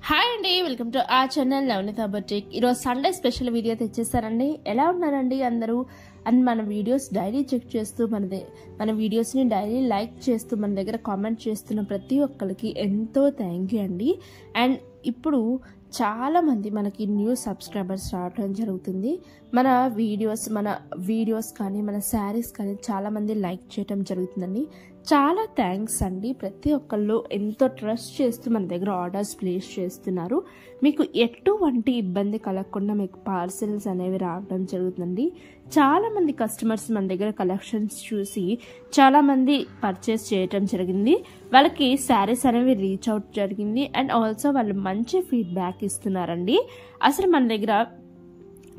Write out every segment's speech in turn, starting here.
Hi అండి, welcome to ఆ channel నవనీత boutique. ఈరోజు సండే స్పెషల్ వీడియో తెచ్చేస్తారండి. ఎలా ఉన్నారండి అందరూ? అండ్ మన వీడియోస్ డైలీ చెక్ చేస్తూ మన వీడియోస్ని డైలీ లైక్ చేస్తూ మన దగ్గర కామెంట్ చేస్తున్న ప్రతి ఒక్కరికి ఎంతో థ్యాంక్ యూ అండి. అండ్ ఇప్పుడు చాలా మంది మనకి న్యూ సబ్స్క్రైబర్స్ రావడం జరుగుతుంది. మన వీడియోస్ కానీ మన శారీస్ కానీ చాలా మంది లైక్ చేయడం జరుగుతుందండి. చాలా థ్యాంక్స్ అండి. ప్రతి ఒక్కళ్ళు ఎంతో ట్రస్ట్ చేస్తూ మన దగ్గర ఆర్డర్స్ ప్లేస్ చేస్తున్నారు. మీకు ఎటువంటి ఇబ్బంది కలగకుండా మీకు పార్సిల్స్ అనేవి రావడం జరుగుతుందండి. చాలా మంది కస్టమర్స్ మన దగ్గర కలెక్షన్స్ చూసి చాలా మంది పర్చేస్ చేయటం జరిగింది. వాళ్ళకి శారీస్ అనేవి రీచ్ అవుట్ జరిగింది. అండ్ ఆల్సో వాళ్ళు మంచి ఫీడ్బ్యాక్ ఇస్తున్నారండి. అసలు మన దగ్గర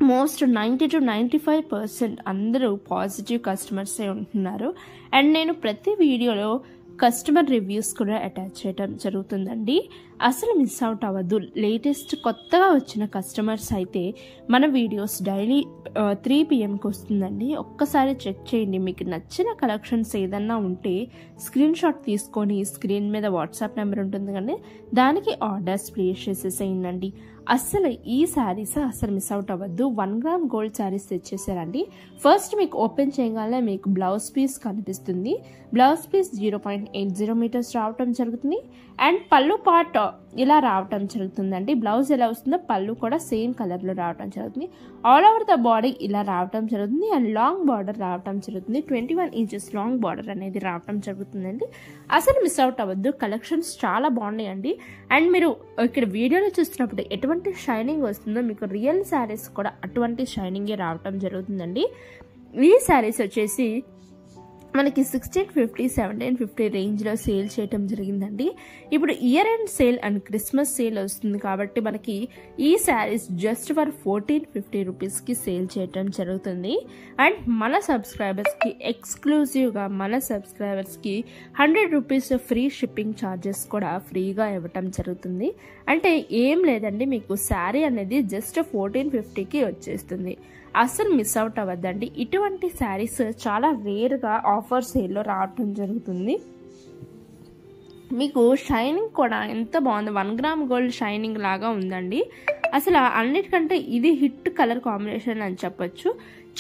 మోస్ట్ 90 to 95% అందరూ పాజిటివ్ కస్టమర్సే ఉంటున్నారు. అండ్ నేను ప్రతి వీడియోలో కస్టమర్ రివ్యూస్ కూడా అటాచ్ చేయడం జరుగుతుందండి. అసలు మిస్ అవుట్ అవ్వద్దు. లేటెస్ట్ కొత్తగా వచ్చిన కస్టమర్స్ అయితే మన వీడియోస్ డైలీ 3 PM వస్తుందండి. ఒక్కసారి చెక్ చేయండి. మీకు నచ్చిన కలెక్షన్స్ ఏదన్నా ఉంటే స్క్రీన్ షాట్ తీసుకొని స్క్రీన్ మీద వాట్సాప్ నెంబర్ ఉంటుంది కానీ దానికి ఆర్డర్స్ ప్లేస్ చేసేసేయండి. అసలు ఈ శారీస్ అసలు మిస్ అవుట్ అవ్వద్దు. 1 గ్రామ్ గోల్డ్ శారీస్ తెచ్చేసారండి. ఫస్ట్ మీకు ఓపెన్ చేయగానే మీకు బ్లౌజ్ పీస్ కనిపిస్తుంది. బ్లౌజ్ పీస్ 0.80 మీటర్స్ రావటం జరుగుతుంది. అండ్ పళ్ళు పార్ట్ ఇలా రావటం జరుగుతుందండి. బ్లౌజ్ ఎలా వస్తుందో పళ్ళు కూడా సేమ్ కలర్లో రావటం జరుగుతుంది. ఆల్ ఓవర్ ద బాడీ ఇలా రావటం జరుగుతుంది. అండ్ లాంగ్ బార్డర్ రావటం జరుగుతుంది. 21 ఇంచెస్ లాంగ్ బార్డర్ అనేది రావటం జరుగుతుందండి. అసలు మిస్ అవుట్ అవ్వద్దు. కలెక్షన్స్ చాలా బాగున్నాయండి. అండ్ మీరు ఇక్కడ వీడియోలో చూస్తున్నప్పుడు ఎటువంటి షైనింగ్ వస్తుందో మీకు రియల్ శారీస్ కూడా అటువంటి షైనింగే రావటం జరుగుతుందండి. ఈ శారీస్ వచ్చేసి మనకి 1650, 1750 రేంజ్లో సేల్ చేయటం జరిగిందండి. ఇప్పుడు year end sale and Christmas sale వస్తుంది కాబట్టి మనకి ఈ శారీస్ జస్ట్ ఫర్ 1450 రూపీస్కి సేల్ చేయటం జరుగుతుంది. అండ్ మన సబ్స్క్రైబర్స్కి ఎక్స్క్లూజివ్గా మన సబ్స్క్రైబర్స్కి 100 రూపీస్ ఫ్రీ షిప్పింగ్ ఛార్జెస్ కూడా ఫ్రీగా ఇవ్వటం జరుగుతుంది. అంటే ఏం లేదండి, మీకు శారీ అనేది జస్ట్ 1450కి వచ్చేస్తుంది. అసలు మిస్ అవుట్ అవ్వద్దండి. ఇటువంటి శారీస్ చాలా రేర్గా ఆఫర్ సేల్లో రావటం జరుగుతుంది. మీకు షైనింగ్ కూడా ఎంత బాగుంది. 1 గ్రామ్ గోల్డ్ షైనింగ్ లాగా ఉందండి. అసలు అన్నిటికంటే ఇది హిట్ కలర్ కాంబినేషన్ అని చెప్పొచ్చు.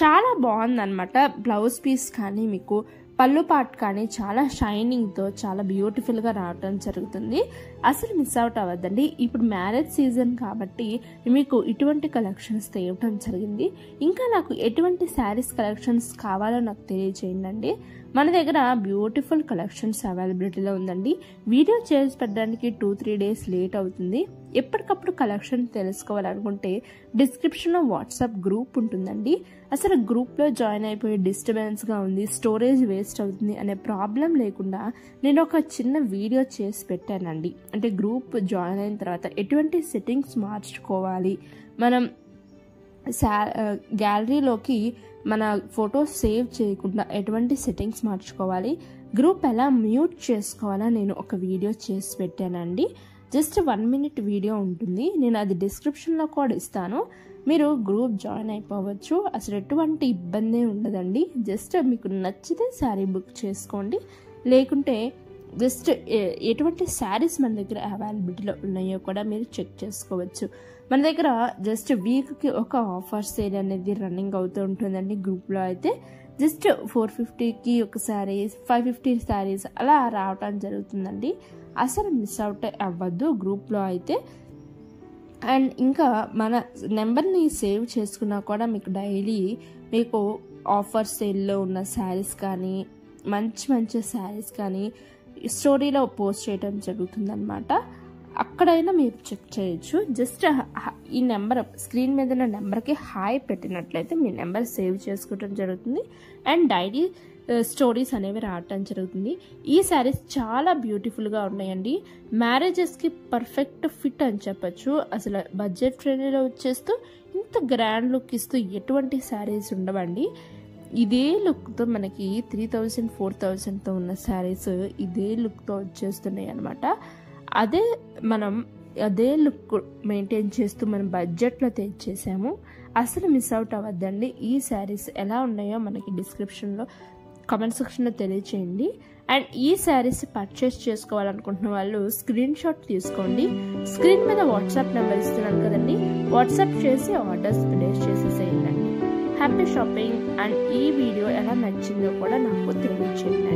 చాలా బాగుందన్నమాట. బ్లౌజ్ పీస్ కానీ మీకు పళ్ళు పార్ట్ కానీ చాలా షైనింగ్తో చాలా బ్యూటిఫుల్గా రావటం జరుగుతుంది. అసలు మిస్ అవుట్ అవ్వద్దండి. ఇప్పుడు మ్యారేజ్ సీజన్ కాబట్టి మీకు ఇటువంటి కలెక్షన్స్ తేవటం జరిగింది. ఇంకా నాకు ఎటువంటి శారీస్ కలెక్షన్స్ కావాలో నాకు తెలియజేయండి. మన దగ్గర బ్యూటిఫుల్ కలెక్షన్స్ అవైలబిలిటీలో ఉందండి. వీడియో చేసి పెట్టడానికి 2-3 డేస్ లేట్ అవుతుంది. ఎప్పటికప్పుడు కలెక్షన్ తెలుసుకోవాలనుకుంటే డిస్క్రిప్షన్లో వాట్సాప్ గ్రూప్ ఉంటుందండి. అసలు గ్రూప్లో జాయిన్ అయిపోయి డిస్టర్బెన్స్గా ఉంది, స్టోరేజ్ వేస్ట్ అవుతుంది అనే ప్రాబ్లం లేకుండా నేను ఒక చిన్న వీడియో చేసి పెట్టానండి. అంటే గ్రూప్ జాయిన్ అయిన తర్వాత ఎటువంటి సెట్టింగ్స్ మార్చుకోవాలి, మనం గ్యాలరీలోకి మన ఫొటోస్ సేవ్ చేయకుండా ఎటువంటి సెట్టింగ్స్ మార్చుకోవాలి, గ్రూప్ ఎలా మ్యూట్ చేసుకోవాలా నేను ఒక వీడియో చేసి పెట్టానండి. జస్ట్ 1 minute వీడియో ఉంటుంది. నేను అది డిస్క్రిప్షన్లో కూడా ఇస్తాను. మీరు గ్రూప్ జాయిన్ అయిపోవచ్చు. అసలు ఎటువంటి ఇబ్బంది ఉండదండి. జస్ట్ మీకు నచ్చితే శారీ బుక్ చేసుకోండి. లేకుంటే జస్ట్ ఎటువంటి శారీస్ మన దగ్గర అవైలబిలిటీలో ఉన్నాయో కూడా మీరు చెక్ చేసుకోవచ్చు. మన దగ్గర జస్ట్ వీక్కి ఒక ఆఫర్ సేల్ అనేది రన్నింగ్ అవుతూ ఉంటుందండి. గ్రూప్లో అయితే జస్ట్ 450కి ఒక శారీస్, 550 శారీస్ అలా రావటం జరుగుతుందండి. అసలు మిస్ అవుట్ అవ్వద్దు గ్రూప్లో అయితే. అండ్ ఇంకా మన నెంబర్ని సేవ్ చేసుకున్నా కూడా మీకు డైలీ మీకు ఆఫర్ సేల్లో ఉన్న శారీస్ కానీ మంచి శారీస్ కానీ స్టోరీలో పోస్ట్ చేయడం జరుగుతుందన్నమాట. అక్కడైనా మీరు చెక్ చేయొచ్చు. జస్ట్ ఈ నెంబర్ స్క్రీన్ మీద ఉన్న నెంబర్కి హాయ్ పెట్టినట్లయితే మీ నెంబర్ సేవ్ చేసుకోవడం జరుగుతుంది. అండ్ డైలీ స్టోరీస్ అనేవి రావటం జరుగుతుంది. ఈ శారీస్ చాలా బ్యూటిఫుల్గా ఉన్నాయండి. మ్యారేజెస్కి పర్ఫెక్ట్ ఫిట్ అని చెప్పచ్చు. అసలు బడ్జెట్ ఫ్రెండ్లీలో వచ్చేస్తూ ఇంత గ్రాండ్ లుక్ ఇస్తూ ఎటువంటి శారీస్ ఉండవండి. ఇదే లుక్తో మనకి 3000, 4000తో ఉన్న శారీస్ ఇదే లుక్తో వచ్చేస్తున్నాయి అనమాట. అదే లుక్ మెయింటైన్ చేస్తూ మనం బడ్జెట్లో తెచ్చేసాము. అసలు మిస్ అవుట్ అవ్వద్దండి. ఈ శారీస్ ఎలా ఉన్నాయో మనకి డిస్క్రిప్షన్లో కామెంట్ సెక్షన్లో తెలియచేయండి. అండ్ ఈ శారీస్ పర్చేస్ చేసుకోవాలనుకుంటున్న వాళ్ళు స్క్రీన్ షాట్ తీసుకోండి. స్క్రీన్ మీద వాట్సాప్ నెంబర్ ఇస్తున్నాను కదండి, వాట్సాప్ చేసి ఆర్డర్స్ ప్లేస్ చేసేసేయండి. Happy shopping. అండ్ ఈ వీడియో ఎలా నచ్చిందో కూడా నాకు తెలియచేయండి.